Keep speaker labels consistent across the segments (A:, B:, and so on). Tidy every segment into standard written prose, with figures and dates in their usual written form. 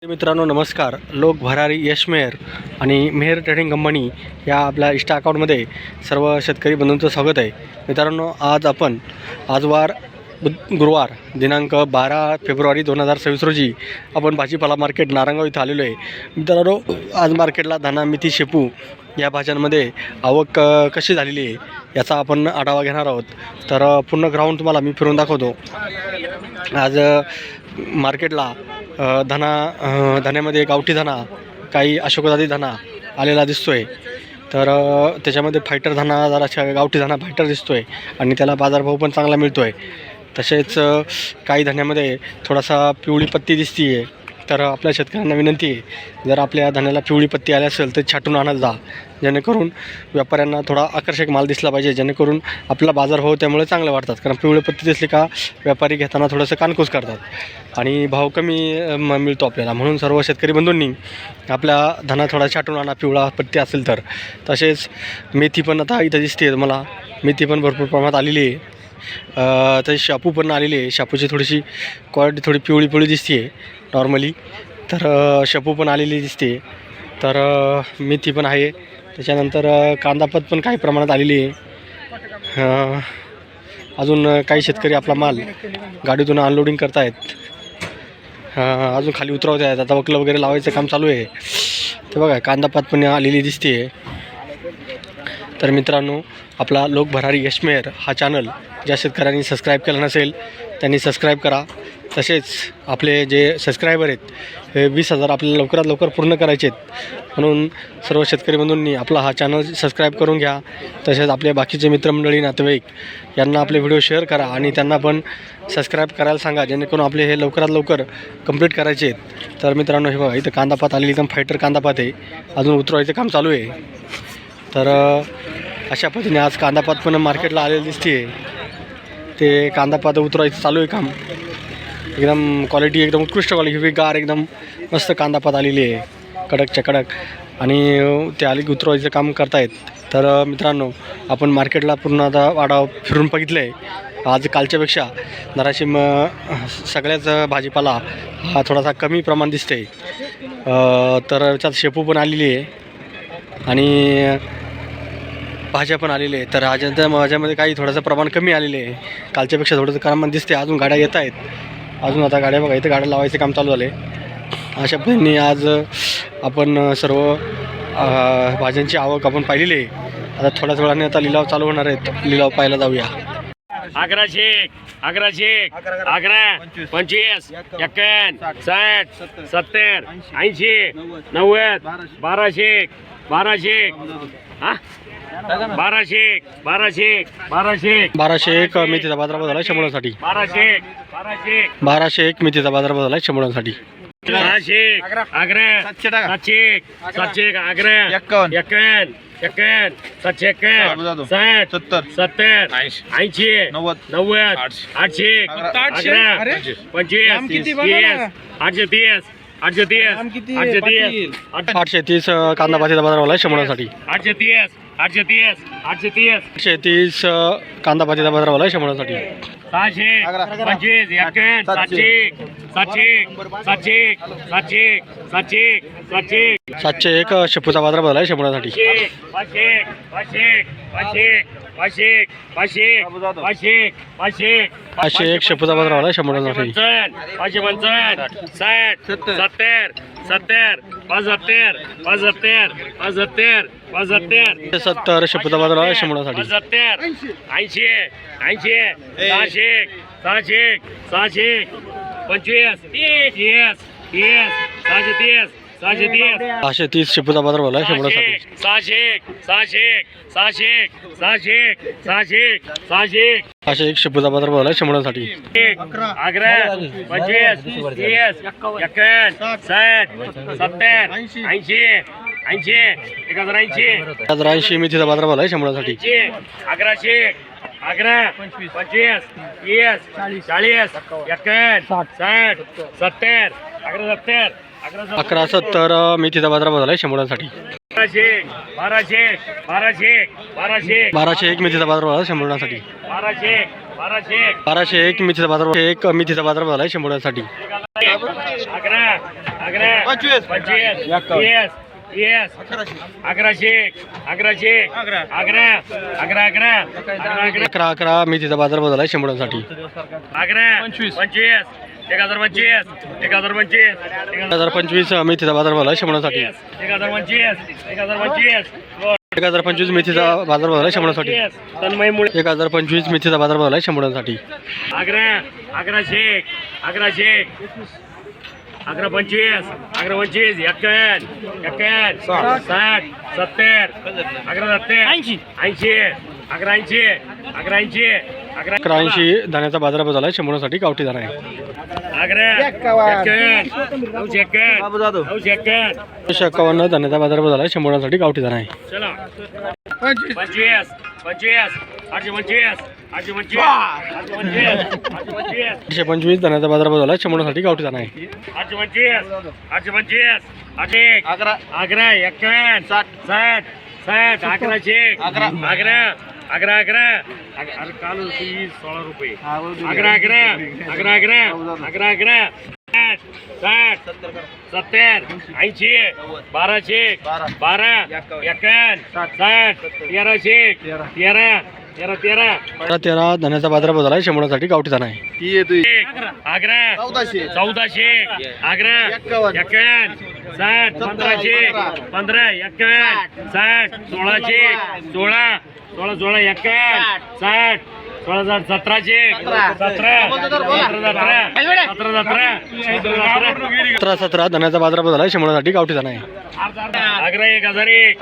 A: मित्रांनो नमस्कार. लोक भरारी यश मेहर आणि मेहर ट्रेडिंग कंपनी या आपल्या इंस्टा अकाउंटमध्ये सर्व शेतकरी बंधूंचं स्वागत आहे. मित्रांनो आज वार गुरुवार दिनांक 12 फेब्रुवारी 2026 रोजी आपण भाजीपाला मार्केट नारायणगाव इथं आलेलो आहे. मित्रांनो आज मार्केटला धाना मेथी शेपू या भाज्यांमध्ये आवक कशी झालेली आहे याचा आपण आढावा घेणार आहोत. तर पूर्ण ग्राउंड तुम्हाला मी फिरून दाखवतो. आज मार्केटला धान्यामध्ये गावठी धाना, काही अशोकजाती धाना आलेला दिसतो आहे. तर त्याच्यामध्ये फायटर धाना जराशा गावठी धाना फायटर दिसतो आहे आणि त्याला बाजारभाव पण चांगला मिळतो आहे. तसेच काही धान्यामध्ये थोडासा पिवळी पत्ती दिसती आहे. तर आपल्या शेतकऱ्यांना विनंती आहे, जर आपल्या धान्याला पिवळी पत्ती आली असेल तर छाटून आणत जा, जेणेकरून व्यापाऱ्यांना थोडा आकर्षक माल दिसला पाहिजे, जेणेकरून आपला बाजारभाव त्यामुळे चांगले वाढतात. कारण पिवळी पत्ती दिसली का व्यापारी घेताना थोडंसं कानकूस करतात आणि भाव कमी मिळतो आपल्याला. म्हणून सर्व शेतकरी बंधूंनी आपल्या धाना थोडा छाटून आणा पिवळा पत्ती असेल तर. तसेच मेथी पण आता इथं दिसते मला, मेथी पण भरपूर प्रमाणात आलेली आहे. तशी शापू पण आलेली आहे. शापूची थोडीशी क्वालिटी थोडी पिवळी पिवळी दिसते आहे नॉर्मली. तर शापू पण आलेली दिसते. तर मेथी पण आहे. त्याच्यानंतर कांदापत पण काही प्रमाणात आलेली आहे. अजून काही शेतकरी आपला माल गाडीतून अनलोडिंग करतायत, अजून खाली उतरवत आहेत. आता वकलं वगैरे लावायचं काम चालू आहे. ते बघा कांदापात पण आलेली दिसते. तर मित्रांनो आपला लोक भरारी यश मेहर हा चॅनल ज्या शेतकऱ्यांनी सबस्क्राईब केला नसेल त्यांनी सबस्क्राईब करा. तसेच आपले जे सबस्क्रायबर आहेत हे 20,000 आपल्याला लवकरात लवकर पूर्ण करायचे आहेत. म्हणून सर्व शेतकरी बंधूंनी आपला हा चॅनल सबस्क्राईब करून घ्या. तसेच आपले बाकीचे मित्रमंडळी नातेवाईक यांना आपले व्हिडिओ शेअर करा आणि त्यांना पण सबस्क्राईब करायला सांगा, जेणेकरून आपले हे लवकरात लवकर कंप्लीट करायचे आहेत. तर मित्रांनो हे बघा इथं कांदापात आलेली एकदम फायटर कांदापात आहे. अजून उतरवायचं काम चालू आहे. तर अशा पद्धतीने आज कांदापात पण मार्केटला आलेली दिसते. ते कांदापात उतरवायचं चालू आहे काम. एकदम क्वालिटी एकदम उत्कृष्ट क्वालिटी, हिरवीगार एकदम मस्त कांदापात आलेली आहे कडकच्या कडक, आणि ते आली उतरवायचं काम करतायत. तर मित्रांनो आपण मार्केटला पूर्ण आता वाडा फिरून बघितलं आहे. आज कालच्यापेक्षा जराशी सगळ्याच भाजीपाला हा थोडासा कमी प्रमाण दिसते. तर त्याच्यात शेपू पण आलेली आहे आणि भाज्या पण आलेले आहेत. तर आज माझ्यामध्ये काही थोडंसं प्रमाण कमी आलेले आहे, कालच्यापेक्षा थोडंसं प्रमाण दिसते. अजून गाड्या येत आहेत. अजून आता गाड्या बघा इथं गाड्या लावायचं काम चालू झाले. अशा पद्धतीने आज आपण सर्व भाज्यांची आवक आपण पाहिलेली आहे. आता थोड्याच वेळाने आता लिलाव चालू होणार आहेत. लिलाव पाहायला जाऊया.
B: 11 11 25 51 60 70 80 90 1200
A: 1201 मेथीचा बाजारभाव झाला 100साठी. 1201 मेथीचा बाजारभाव झाला 100साठी.
B: 700 700 51 751 60 70 80 90 800 25
A: 830 कांदापातीचा बाजारभाव झाला 100साठी. 830 कांदापातीचा बाजारभाव झाला 100साठी. 701 शेपूचा बाजारभाव झाला 100साठी. 501 शेपूचा बाजारभाव झाला 100साठी. 70 शेपूचा बाजारभाव झाला 100साठी. 630 शेपूचा बाजारभाव झाला 100साठी. 601 शेपूचा बाजारभाव झाला 100साठी. 1080 मेथीचा बाजारभाव झाला 100साठी. 1170 मेथीचा बाजारभाव झाला 100साठी. 1201 मेथीचा बाजारभाव झाला 100साठी.
B: 1200
A: 1201 मेथीचा बाजारभाव एक मेथीचा बाजारभाव झाला आहे शंभरासाठी.
B: 11 25 11
A: 11 मेथीचा बाजारभाव झाला आहे शंभरासाठी.
B: 1025
A: 1025 मेथीचा बाजारभाव झाला आहे शंभरासाठी. 1025 मेथीचा बाजारभाव झाला आहे शंभरासाठी.
B: तन्मय मुळे
A: 1025 मेथीचा बाजारभाव झाला आहे शंभरासाठी.
B: 11 25 51 60 70 80
A: 1180 धान्याचा बाजारभाव झाला आहे शंभरासाठी. गावठी धाना आहे 951 धान्याचा बाजारभाव झाला आहे शंभरासाठी. गावठी धाना आहे. 825 धान्याचा बाजारभाव झाला आहे शंभरासाठी. गावठी धाना आहे.
B: 16 रुपये 11 60 70 80 1200 12 51 60 13
A: 13 धान्याचा बाजारभाव झाला आहे शंभरासाठी. गावठी धाना आहे.
B: 1400 51 60 1500 15 51 60 1600 16 16 51 60 16 1700
A: 17 धान्याचा बाजारभाव झाला आहे शंभरासाठी. गावठी धाना आहे.
B: 11 1100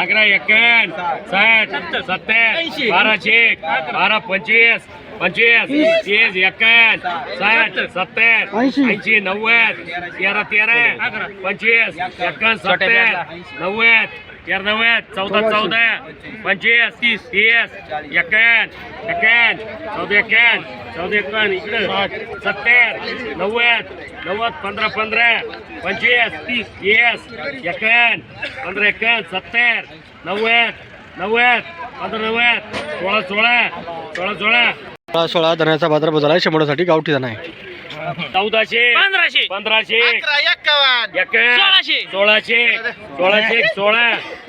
B: 11 51 60 70 1200 12 25 25 30 51 60 70 80 90 13 25 51 70 90 13 14 14 25 30 30 51 51 14 51 इकडे 70 90 90 15 15 25 30 30 51 15 51 70 90 90 15 90 16
A: 16 धान्याचा बाजारभाव झाला आहे शंभरासाठी. गावठी धाना आहे.
B: 1400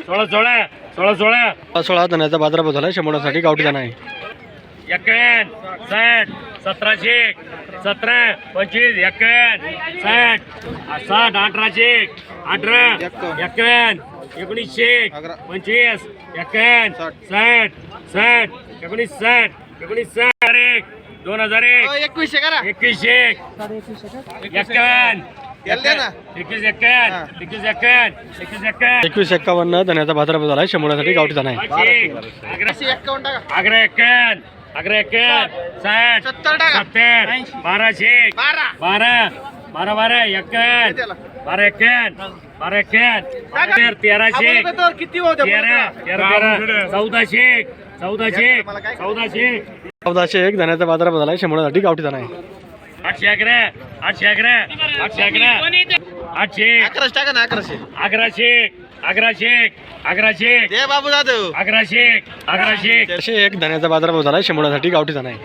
B: 1500
A: 16 धान्याचा बाजारभाव झाला आहे शंभरासाठी. गावठी धाना आहे.
B: 61 60 1700 17 25 61 60 60 1800 18 51 1900 25 51 60 60 19 60 19 60 2001 21
A: 21 51 धान्याचा बाजारभाव झाला आहे शंभरासाठी. गावठी धाना आहे. 1401 धान्याचा बाजारभाव झाला आहे शंभरासाठी. गावठी धाना आहे.
B: 811
A: 1 धान्याचा बाजारभाव झाला आहे शंभरासाठी. गावठी धाना आहे.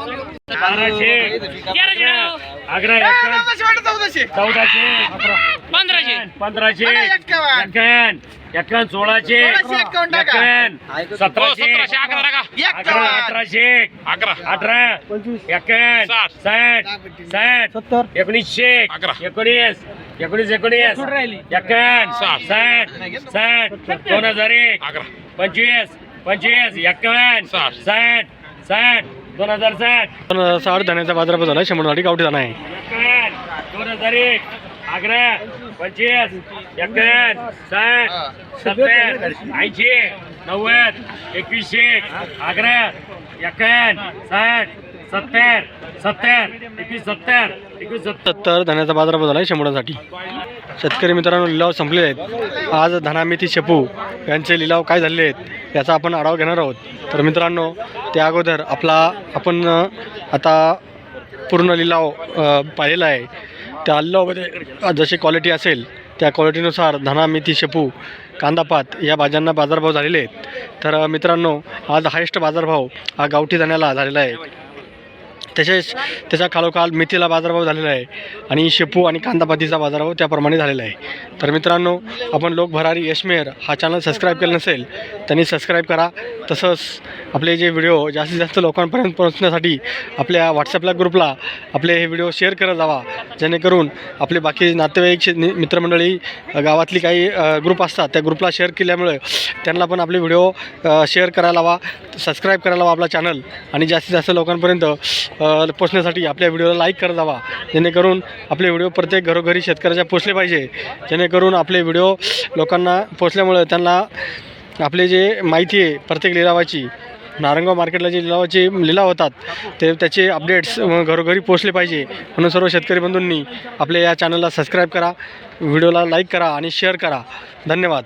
A: 2060 धान्याचा बाजारभाव झाला आहे शंभरासाठी. गावठी धाना आहे.
B: 2001 11 25 51 60 70 80 90 21 11 51 60 70 70 21 70 21
A: 70 धान्याचा बाजारभाव झाला आहे शंभरासाठी. शेतकरी मित्रांनो, लिलाव संपलेले आहेत. आज धना मेथी शेपू यांचे लिलाव काय झालेले आहेत याचा आपण आढावा घेणार आहोत. तर मित्रांनो, त्या अगोदर आपण आता पूर्ण लिलाव पाहिलेला आहे. त्या लिलावामध्ये जशी क्वालिटी असेल त्या क्वालिटीनुसार धना, मेथी, शेपू, कांदापात या भाज्यांना बाजारभाव झालेले आहेत. तर मित्रांनो, आज हायेस्ट बाजारभाव हा गावठी धण्याला झालेला आहे. तसेच त्याच्या खालोखाल मेथीला बाजारभाव झालेला आहे आणि शेपू आणि कांदापातीचा बाजारभाव त्याप्रमाणे झालेला आहे. तर मित्रांनो, आपण लोक भरारी यशमेर हा चॅनल सबस्क्राईब केला नसेल त्यांनी सबस्क्राईब करा. तसंच आपले जे व्हिडिओ जास्तीत जास्त लोकांपर्यंत पोहोचण्यासाठी आपल्या व्हॉट्सॲपला ग्रुपला आपले हे व्हिडिओ शेअर करत जावा, जेणेकरून आपले बाकी नातेवाईक मित्रमंडळी गावातली काही ग्रुप असतात त्या ग्रुपला शेअर केल्यामुळे त्यांना पण आपले व्हिडिओ शेअर करायला हवा, सबस्क्राईब करायला हवा आपला चॅनल आणि जास्तीत जास्त लोकांपर्यंत पोचण्यासाठी आपल्या व्हिडिओला लाईक करत जावा, जेणेकरून आपले व्हिडिओ प्रत्येक घरोघरी शेतकऱ्याच्या पोचले पाहिजे. जेणेकरून आपले व्हिडिओ लोकांना पोचल्यामुळे त्यांना आपले जे माहिती आहे प्रत्येक लिलावाची, नारंगाव मार्केटला जे लिलाव होतात त्याचे अपडेट्स घरोघरी पोचले पाहिजे. म्हणून सर्व शेतकरी बंधूंनी आपल्या या चॅनलला सबस्क्राईब करा, व्हिडिओला लाईक करा आणि शेअर करा. धन्यवाद.